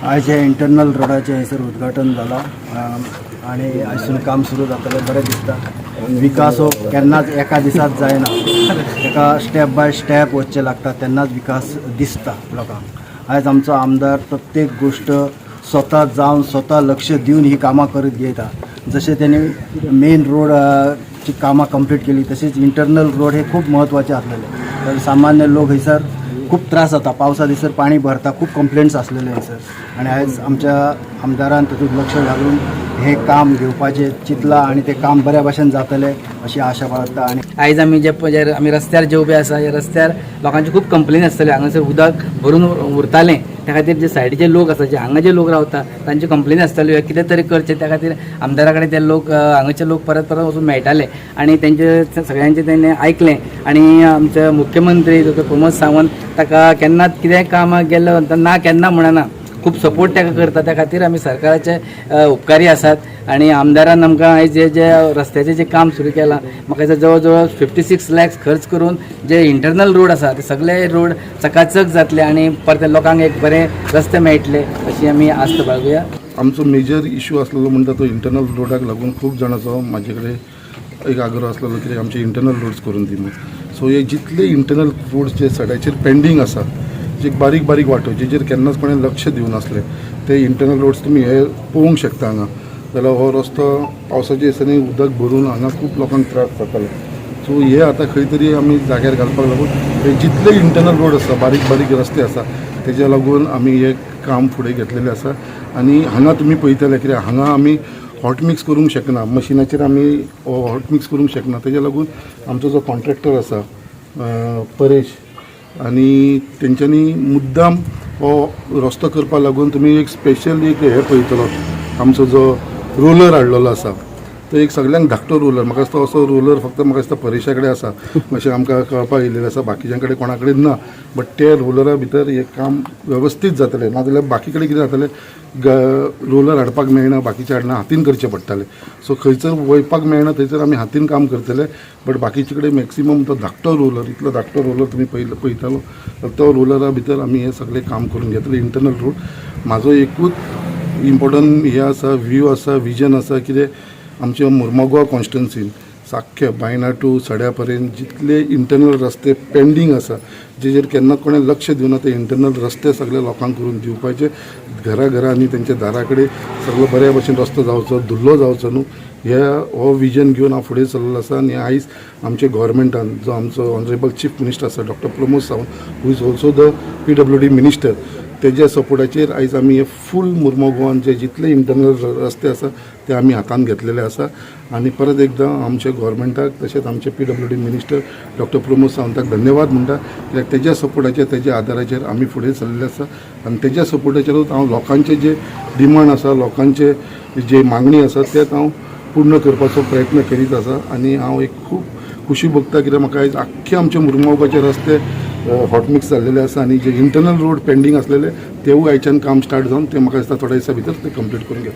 आज हे इंटरनल रोडाचे हैसर उद्घाटन झाला आणि आयसून काम सुरू जातलें बरें दिसता. विकास हो केन्नाच एका दिसात जायना, एका स्टेप बाय स्टेप वचचें लागता तेन्नाच विकास दिसता लोकांक. आयज आमचो आमदार प्रत्येक गोष्ट स्वता जावन स्वता लक्ष दिवन ही कामां करीत घेता. जशें त्यांनी मेन रोडची कामां कंप्लीट केली तशीच इंटरनल रोड हे खूप महत्त्वाचे असलेले. तर सामान्य लोक हैसर खूप त्रास जाता, पावसा दिसर पाणी भरता, खूप कंप्लेंट्स असलेले हैसर. आणि आयज आमच्या आमदारान तातूंत लक्ष घालून हे काम घेवपाचें चिंतलां आणि ते काम बऱ्या भाशेन जातलें अशी आशा बाळगता. आणि आयज आमी आमी रस्त्यार जे उबे आसा, ह्या रस्त्यार लोकांचे खूप कंप्लेन आसतले. हांगासर उदक भरून उरतालें, त्या खातीर जे सायडीचे लोक आसा, जे हांगा जे लोक रावता तांचे कंप्लेन आसतल्यो, कितें तरी करचें. त्या खातीर आमदारा कडेन ते लोक हांगाचे लोक परत परत वचून मेळटाले आणि तेंचे सगळ्यांचे तेणें आयकलें. आणि आमचे मुख्यमंत्री डॉ प्रमोद सावंत ताका केन्नाच कितें कामाक गेलो ना केन्ना म्हणना, खूप सपोर्ट ताका करता. त्या खातीर आमी सरकाराचे उपकारी आसात. आणि आमदारान आमकां आयज जे रस्त्याचें जे काम सुरू केलां, म्हाका दिसता जवळ जवळ 56 lakhs खर्च करून जे इंटरनल रोड आसा ते सगळे रोड चकाचक जातले आणि परत लोकांक एक बरे रस्ते मेळटले अशी आमी आस्त बाळगुया. आमचो मेजर इशू आसलेलो म्हणटा तो इंटरनल रोडाक लागून खूप जाणांचो म्हाजे कडेन एक आग्रह आसलेलो की आमचे इंटरनल रोड्स करून दी म्हणून. सो हे जितले इंटरनल रोड्स जे सड्याचेर पेंडींग आसा, जे बारीक बारीक वाटो जेचेर केन्नाच कोणें लक्ष दिवनासले, ते इंटरनल रोड्स तुमी हे पळोवंक शकता हांगा. जाल्यार हो रस्तो पावसाच्या दिसांनी उदक भरून हांगा खूप लोकांक त्रास जाताले. सो हे आतां खंय तरी आमी जाग्यार घालपाक लागून हे जितले इंटरनल रोड आसा, बारीक बारीक रस्ते आसा, तेज्या लागून आमी हे काम फुडें घेतलेलें आसा. आनी हांगा तुमी पळयतले कित्याक हांगा आमी हॉट मिक्स करूंक शकना, मशिनाचेर आमी हॉट मिक्स करूंक शकना. तेज्या लागून आमचो जो कॉन्ट्रॅक्टर आसा परेश, आनी तेंच्यांनी मुद्दाम हो रस्तो करपा लागून तुमी एक स्पेशल एक हे पळयतलो, आमचो जो रोलर हाडलेलो आसा तो एक सगळ्यांक धाकटो रोलर. म्हाका दिसता असो रोलर फक्त म्हाका दिसता परेशा कडेन आसा अशें आमकां कळपाक येयलेलें आसा, बाकीच्या कडेन कोणा कडेन ना. बट ते रोलरा भितर हें काम वेवस्थीत जातलें. नाजाल्यार बाकी कडेन कितें जातलें, रोलर हाडपाक मेळना, बाकीचे हाडना हातीन करचें पडटालें. सो खंयसर वयपाक मेळना थंयसर आमी हातीन काम करतले. बट बाकीचे कडेन मॅक्सिमम तो धाकटो रोलर, इतलो धाकटो रोलर तुमी पळयतालो, तो रोलरा भितर आमी हें सगळें काम करून घेतलें इंटरनल रोड. म्हाजो एकूच इम्पॉर्टंट हे आसा, व्यू आसा, विजन आसा, कितें आमच्या मुर्मुगांव कॉन्स्टिट्युन्सीन साख्खे बायना टू सड्या पर्यंत जितले इंटरनल रस्ते पेंडींग आसा, जेचेर केन्ना कोणें लक्ष दिवना, ते इंटरनल रस्ते सगळे लोकांक करून दिवपाचे. घरांनी तेंच्या दारा कडेन सगळो बऱ्या भशेन रस्तो जावचो, धुल्लो जावचो न्हू, हो विजन घेवन हांव फुडें चल्लेलो आसा. आनी आयज आमच्या गव्हर्मेंटान जो आमचो ऑनरेबल चीफ मिनिस्टर आसा Dr Pramod Sawant, who is also the PWD minister, तेज्या सपोर्टाचेर आयज आमी हे फूल मुर्मुगांवान जे जितले इंटरनल रस्ते आसा ते आमी हातान घेतलेले आसा. आनी परत एकदां आमच्या गव्हर्मेंटाक तशेंच आमचे PWD मिनिस्टर डॉ प्रमोद सावंताक धन्यवाद म्हणटा, कित्याक तेज्या सपोर्टाचेर तेज्या आदाराचेर आमी फुडें चल्लेले आसा. आनी तेज्या सपोर्टाचेरूच हांव लोकांचे जे डिमांड आसा, लोकांचे जे मागणी आसा ते हांव पूर्ण करपाचो प्रयत्न करीत आसा. आनी हांव एक खूब खुशी भोगता कित्याक म्हाका आयज आख्खे आमचे मुर्मुगांवचे रस्ते हॉट मिक्स जाल्लेले आसा. आनी जे इंटरनल रोड पेंडींग आसलेले तेवूय आयच्यान काम स्टार्ट जावन ते म्हाका दिसता थोड्या दिसा भितर ते कंप्लीट करून घेतले.